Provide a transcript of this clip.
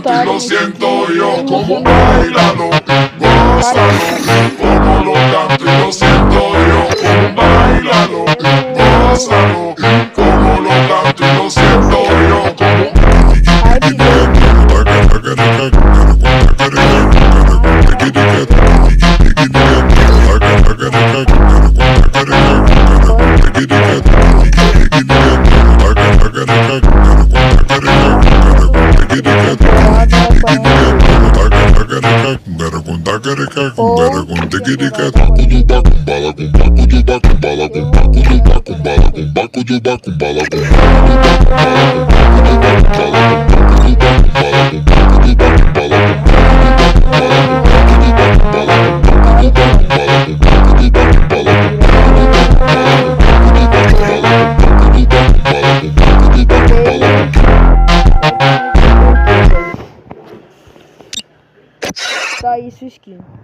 canto y lo siento yo, como bailalo, gózalo, como lo canto y lo siento yo, como bailalo, gózalo, como lo canto y lo siento yo, como Tá aí sua skin.